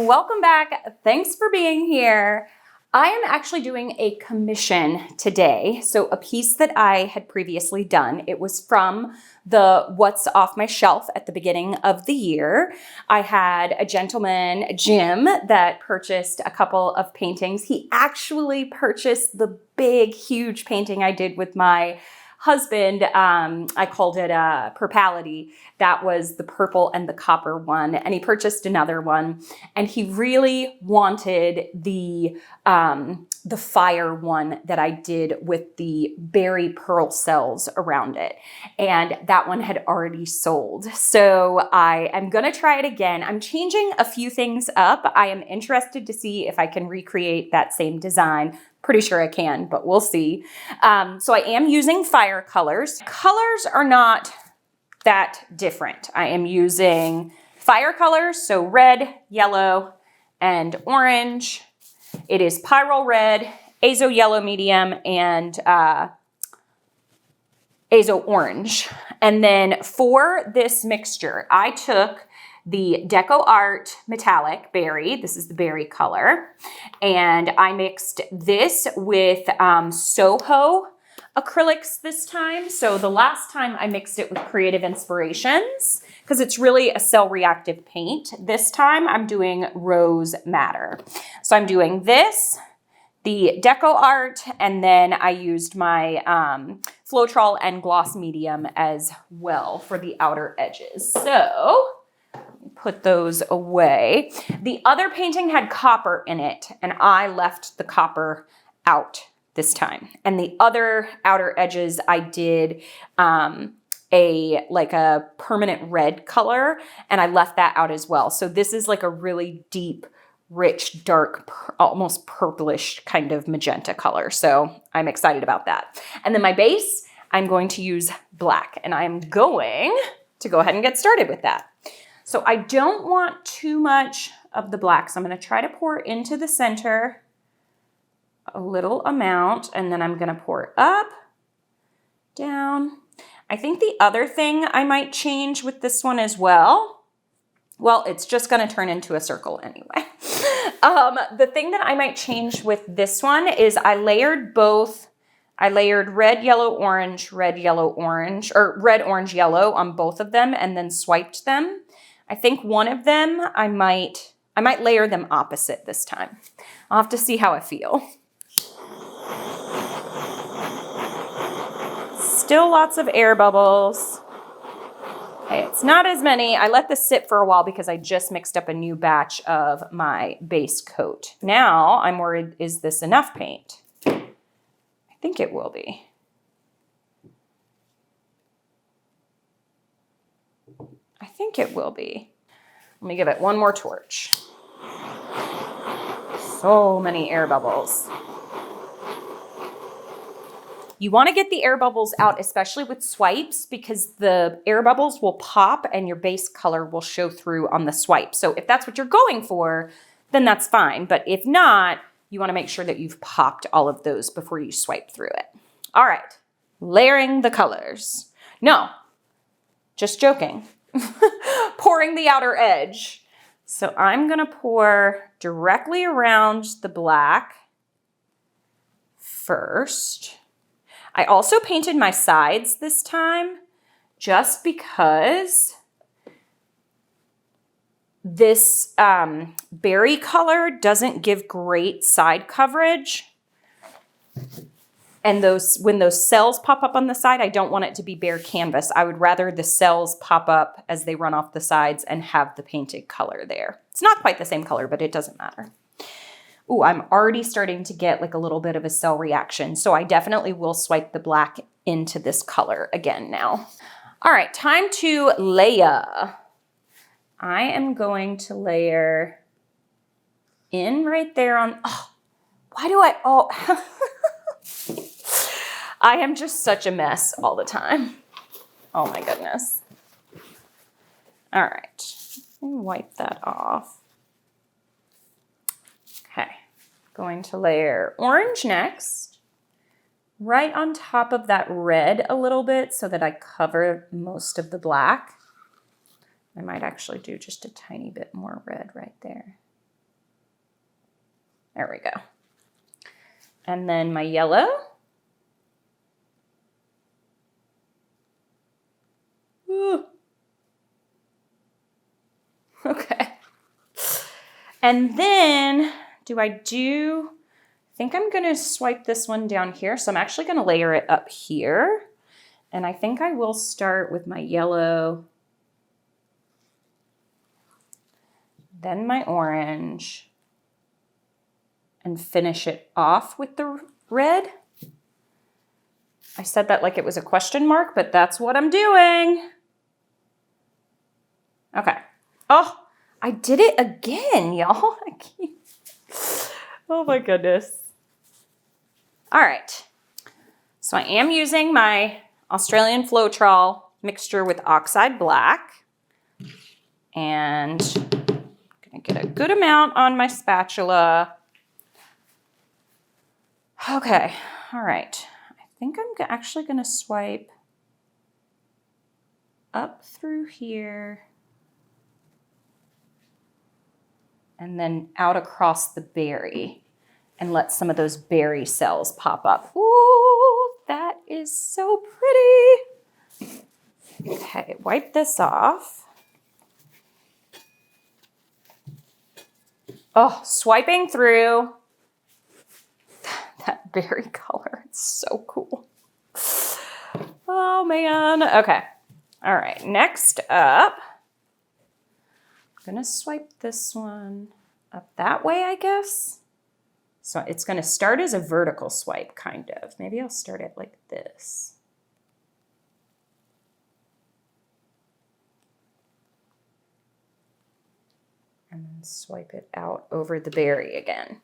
welcome back. Thanks for being here. I am actually doing a commission today. So a piece that I had previously done, it was from the What's Off My Shelf at the beginning of the year. I had a gentleman, Jim, that purchased a couple of paintings. He actually purchased the big, huge painting I did with my husband. I called it Purpality. That was the purple and the copper one. And he purchased another one. And he really wanted the fire one that I did with the berry pearl cells around it. And that one had already sold. So I am going to try it again. I'm changing a few things up. I am interested to see if I can recreate that same design. Pretty sure I can, but we'll see. So I am using fire colors. Colors are not that different. I am using fire colors, so red, yellow, and orange. It is Pyrrole Red, Azo Yellow Medium, and Azo Orange. And then for this mixture, I took the Deco Art Metallic Berry. This is the berry color. And I mixed this with Soho acrylics this time. So the last time I mixed it with Creative Inspirations because it's really a cell reactive paint. This time I'm doing Rose Madder. So I'm doing this, the Deco Art, and then I used my Floetrol and Gloss Medium as well for the outer edges. So put those away. The other painting had copper in it, and I left the copper out this time. And the other outer edges, I did like a permanent red color, and I left that out as well. So this is like a really deep, rich, dark, almost purplish kind of magenta color. So I'm excited about that. And then my base, I'm going to use black, and I'm going to go ahead and get started with that. So I don't want too much of the black, so I'm going to try to pour into the center a little amount, and then I'm going to pour up, down. I think the other thing I might change with this one as well, it's just going to turn into a circle anyway. The thing that I might change with this one is I layered red, yellow, orange, red, yellow, orange, or red, orange, yellow on both of them and then swiped them. I think one of them, I might layer them opposite this time. I'll have to see how I feel. Still lots of air bubbles. Okay, it's not as many. I let this sit for a while because I just mixed up a new batch of my base coat. Now I'm worried, is this enough paint? I think it will be. I think it will be. Let me give it one more torch. So many air bubbles. You want to get the air bubbles out, especially with swipes, because the air bubbles will pop and your base color will show through on the swipe. So if that's what you're going for, then that's fine. But if not, you want to make sure that you've popped all of those before you swipe through it. All right, layering the colors. No, just joking. Pouring the outer edge. So I'm going to pour directly around the black first. I also painted my sides this time just because this berry color doesn't give great side coverage. And when those cells pop up on the side, I don't want it to be bare canvas. I would rather the cells pop up as they run off the sides and have the painted color there. It's not quite the same color, but it doesn't matter. Ooh, I'm already starting to get like a little bit of a cell reaction. So I definitely will swipe the black into this color again now. All right, time to layer. I am going to layer in right there on, I am just such a mess all the time. Oh my goodness. All right, wipe that off. Okay, going to layer orange next, right on top of that red a little bit so that I cover most of the black. I might actually do just a tiny bit more red right there. There we go. And then my yellow. Ooh. Okay. And then I think I'm going to swipe this one down here. So I'm actually going to layer it up here. And I think I will start with my yellow, then my orange, and finish it off with the red. I said that like it was a question mark, but that's what I'm doing. Okay. Oh, I did it again, y'all. Oh my goodness. All right. So I am using my Australian Floetrol mixture with oxide black. And I'm gonna get a good amount on my spatula. Okay, all right. I think I'm actually gonna swipe up through here and then out across the berry and let some of those berry cells pop up. Ooh, that is so pretty. Okay, wipe this off. Oh, swiping through that berry color. It's so cool. Oh man. Okay. All right. Next up, I'm going to swipe this one up that way, I guess. So it's going to start as a vertical swipe, kind of. Maybe I'll start it like this. And then swipe it out over the berry again.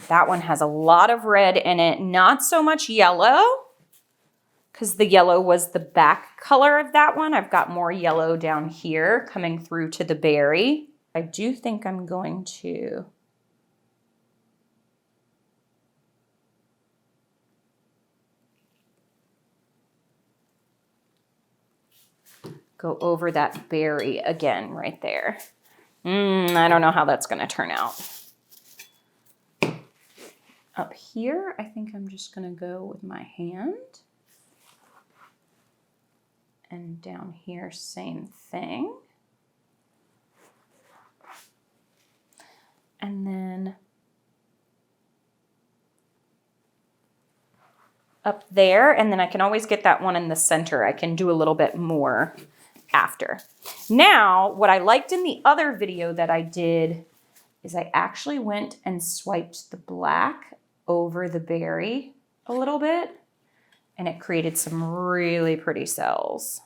That one has a lot of red in it, not so much yellow, because the yellow was the back color of that one. I've got more yellow down here coming through to the berry. I do think I'm going to go over that berry again right there. I don't know how that's going to turn out. Up here, I think I'm just going to go with my hand. And down here, same thing. And then up there, and then I can always get that one in the center. I can do a little bit more after. Now, what I liked in the other video that I did is I actually went and swiped the black over the berry a little bit, and it created some really pretty cells.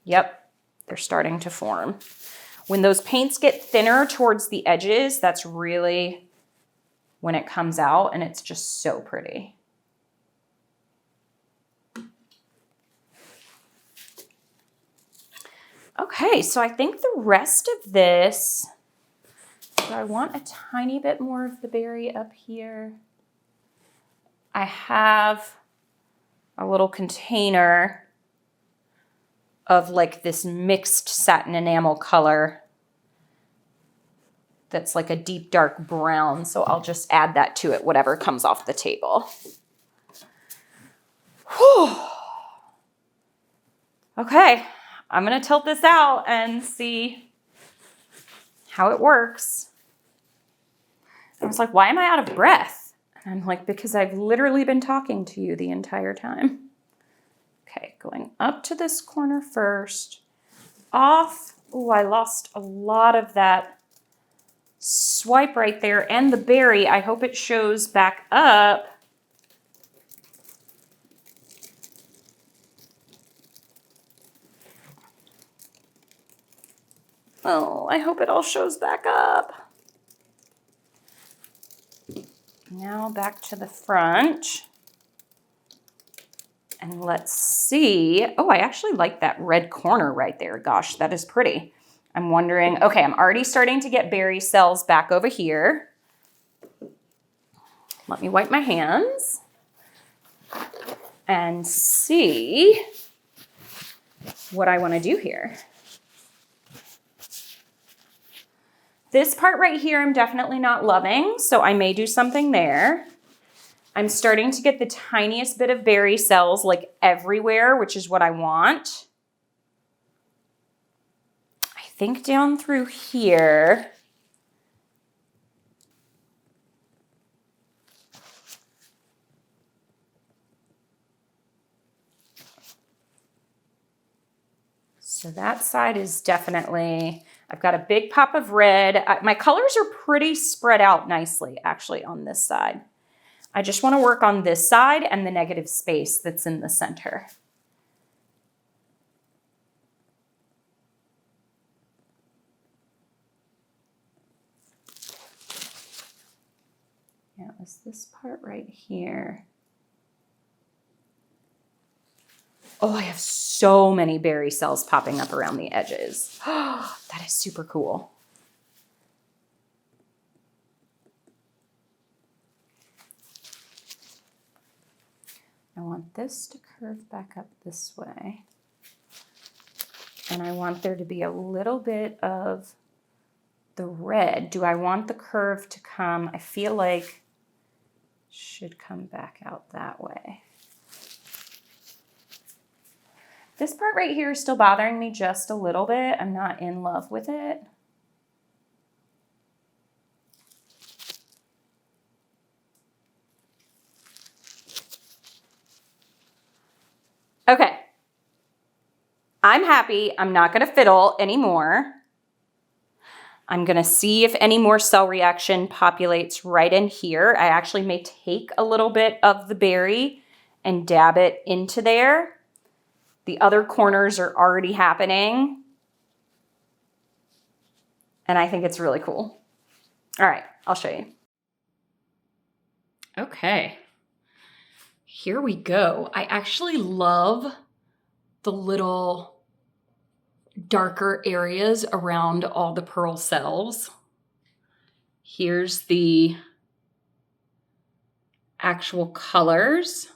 Yep, they're starting to form. When those paints get thinner towards the edges, that's really when it comes out, and it's just so pretty. Okay, so I think the rest of this, so I want a tiny bit more of the berry up here. I have a little container of like this mixed satin enamel color that's like a deep dark brown. So I'll just add that to it, whatever comes off the table. Whew. Okay, I'm gonna tilt this out and see how it works. I was like, why am I out of breath? And I'm like, because I've literally been talking to you the entire time. Okay, going up to this corner first, off. Oh, I lost a lot of that swipe right there and the berry. I hope it shows back up. Oh, I hope it all shows back up. Now back to the front. And let's see. Oh, I actually like that red corner right there. Gosh, that is pretty. I'm wondering, okay, I'm already starting to get berry cells back over here. Let me wipe my hands and see what I want to do here. This part right here, I'm definitely not loving, so I may do something there. I'm starting to get the tiniest bit of berry cells like everywhere, which is what I want. I think down through here. So that side is definitely, I've got a big pop of red. My colors are pretty spread out nicely actually on this side. I just want to work on this side and the negative space that's in the center. Yeah, it's this part right here. Oh, I have so many berry cells popping up around the edges. Oh, that is super cool. I want this to curve back up this way. And I want there to be a little bit of the red. Do I want the curve to come? I feel like it should come back out that way. This part right here is still bothering me just a little bit. I'm not in love with it. Okay. I'm happy. I'm not going to fiddle anymore. I'm going to see if any more cell reaction populates right in here. I actually may take a little bit of the berry and dab it into there. The other corners are already happening. And I think it's really cool. All right, I'll show you. Okay, here we go. I actually love the little darker areas around all the pearl cells. Here's the actual colors.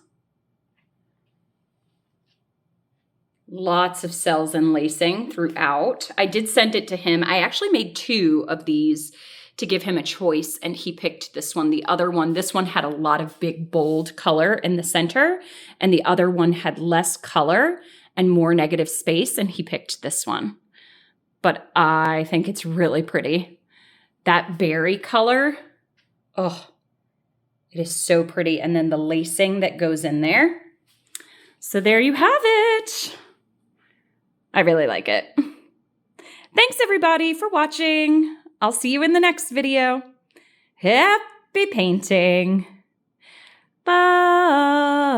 Lots of cells and lacing throughout. I did send it to him. I actually made 2 of these to give him a choice, and he picked this one. The other one, this one had a lot of big, bold color in the center, and the other one had less color and more negative space, and he picked this one. But I think it's really pretty. That berry color, oh, it is so pretty. And then the lacing that goes in there. So there you have it. I really like it. Thanks everybody for watching. I'll see you in the next video. Happy painting. Bye.